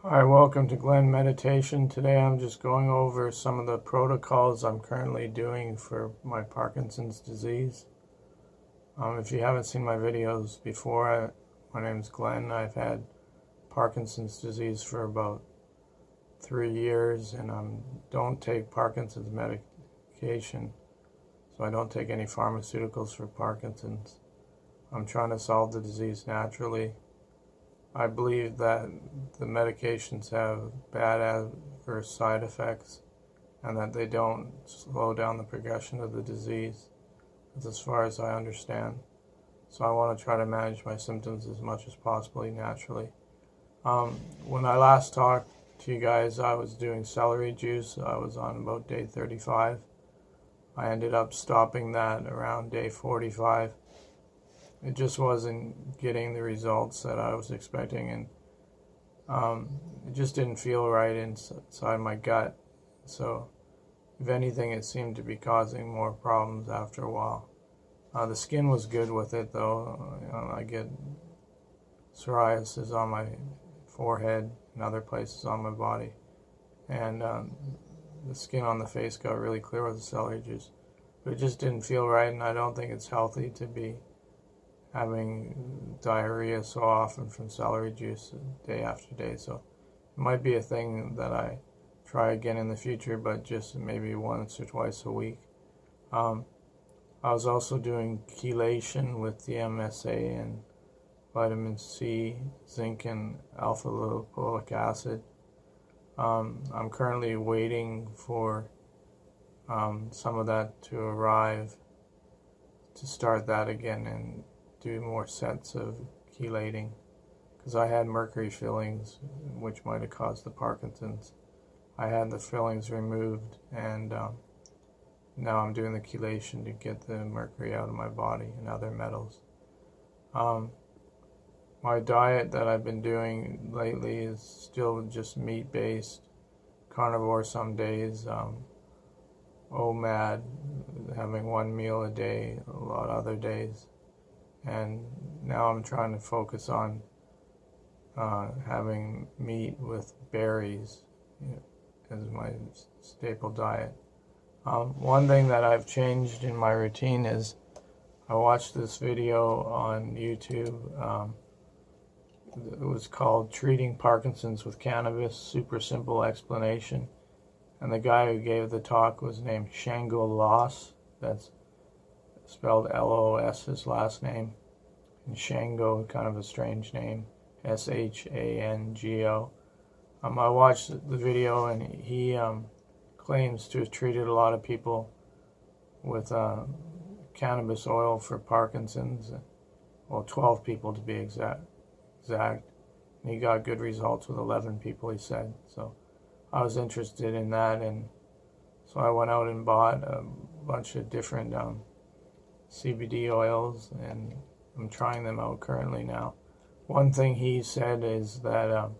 Hi, welcome to Glenn Meditation. Today I'm just going over some of the protocols I'm currently doing for my Parkinson's disease. If you haven't seen my videos before, my name's Glenn. I've had Parkinson's disease for about 3 years, and I don't take Parkinson's medication, so I don't take any pharmaceuticals for Parkinson's. I'm trying to solve the disease naturally. I believe that the medications have bad adverse side effects and that they don't slow down the progression of the disease. That's as far as I understand. So I want to try to manage my symptoms as much as possible naturally. When I last talked to you guys, I was doing celery juice. I was on about day 35. I ended up stopping that around day 45. It just wasn't getting the results that I was expecting, and it just didn't feel right inside my gut. So, if anything, it seemed to be causing more problems after a while. The skin was good with it, though. I get psoriasis on my forehead and other places on my body, and the skin on the face got really clear with the celery juice. But it just didn't feel right, and I don't think it's healthy to be having diarrhea so often from celery juice day after day. So it might be a thing that I try again in the future, but just maybe once or twice a week. I was also doing chelation with the MSA and vitamin C, zinc, and alpha lipoic acid. I'm currently waiting for some of that to arrive to start that again and do more sets of chelating, because I had mercury fillings, which might have caused the Parkinson's. I had the fillings removed, and now I'm doing the chelation to get the mercury out of my body and other metals. My diet that I've been doing lately is still just meat-based, carnivore some days, OMAD, having one meal a day a lot of other days. And now I'm trying to focus on having meat with berries as my staple diet. One thing that I've changed in my routine is I watched this video on YouTube. It was called Treating Parkinson's with Cannabis, Super Simple Explanation. And the guy who gave the talk was named Shango Loss. That's spelled L-O-S, his last name. And Shango, kind of a strange name, S-H-A-N-G-O. I watched the video, and he claims to have treated a lot of people with cannabis oil for Parkinson's. Well, 12 people to be exact. And he got good results with 11 people, he said. So I was interested in that, and so I went out and bought a bunch of different CBD oils, and I'm trying them out currently now. One thing he said is that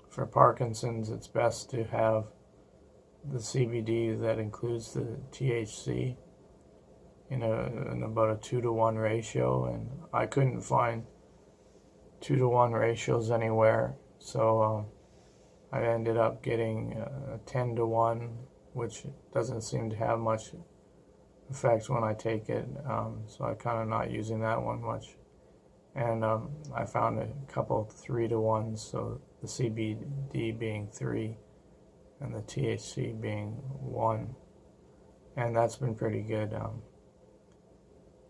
for Parkinson's, it's best to have the CBD that includes the THC in about a 2-to-1 ratio, and I couldn't find 2-to-1 ratios anywhere, so I ended up getting a 10-to-1, which doesn't seem to have much effect when I take it, so I'm kind of not using that one much. And I found a couple 3-to-1s, so the CBD being 3 and the THC being 1, and that's been pretty good.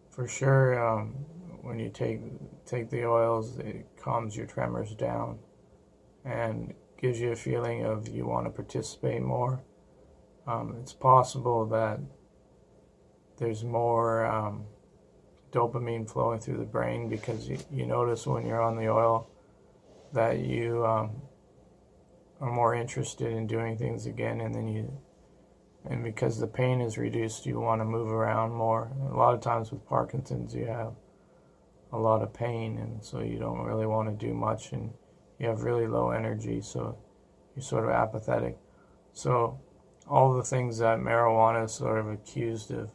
For sure, when you take the oils, it calms your tremors down and gives you a feeling of you want to participate more. It's possible that there's more dopamine flowing through the brain, because you notice when you're on the oil that you are more interested in doing things again, and because the pain is reduced, you want to move around more. A lot of times with Parkinson's, you have a lot of pain, and so you don't really want to do much, and you have really low energy, so you're sort of apathetic. So all the things that marijuana is sort of accused of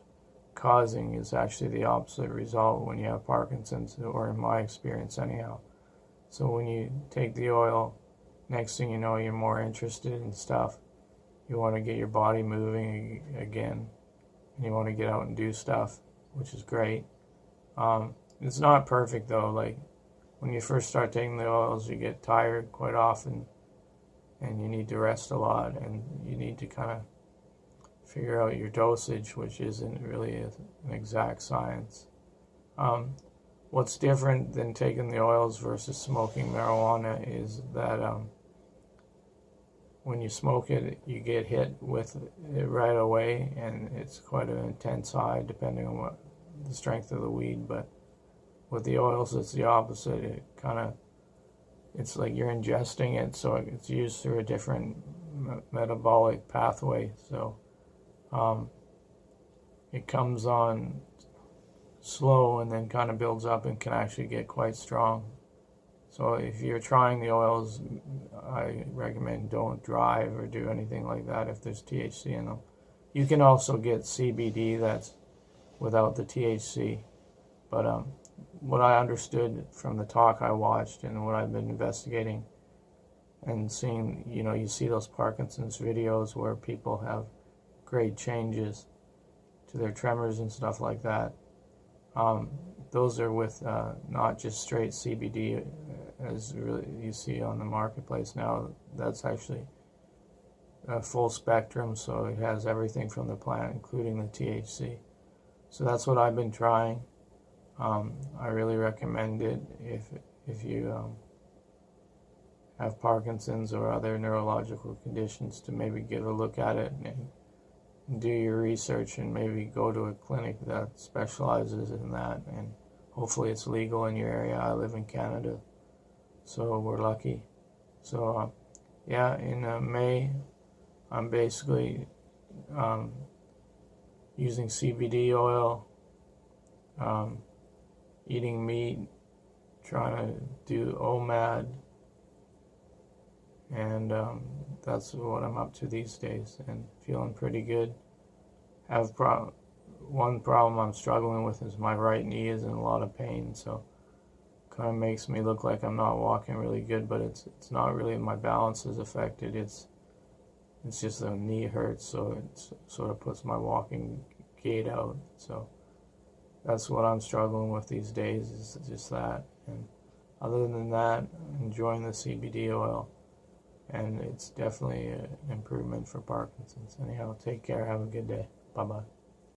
causing is actually the opposite result when you have Parkinson's, or in my experience anyhow. So when you take the oil, next thing you know, you're more interested in stuff. You want to get your body moving again, and you want to get out and do stuff, which is great. It's not perfect though. Like when you first start taking the oils, you get tired quite often, and you need to rest a lot, and you need to kind of figure out your dosage, which isn't really an exact science. What's different than taking the oils versus smoking marijuana is that when you smoke it, you get hit with it right away, and it's quite an intense high depending on what the strength of the weed. But with the oils, it's the opposite. It's like you're ingesting it, so it's used through a different metabolic pathway. So it comes on slow and then kind of builds up and can actually get quite strong. So if you're trying the oils, I recommend don't drive or do anything like that if there's THC in them. You can also get CBD that's without the THC, but what I understood from the talk I watched and what I've been investigating and seeing, you see those Parkinson's videos where people have great changes to their tremors and stuff like that. Those are with not just straight CBD as really you see on the marketplace now. That's actually a full spectrum, so it has everything from the plant, including the THC. So that's what I've been trying. I really recommend it if you have Parkinson's or other neurological conditions, to maybe give a look at it and do your research and maybe go to a clinic that specializes in that, and hopefully it's legal in your area. I live in Canada, so we're lucky. So yeah, in May I'm basically using CBD oil, eating meat, trying to do OMAD, and that's what I'm up to these days, and feeling pretty good. One problem I'm struggling with is my right knee is in a lot of pain, so kind of makes me look like I'm not walking really good, but it's not really my balance is affected. It's just the knee hurts, so it sort of puts my walking gait out. So that's what I'm struggling with these days, is just that. And other than that, I'm enjoying the CBD oil, and it's definitely an improvement for Parkinson's. Anyhow, take care. Have a good day. Bye-bye.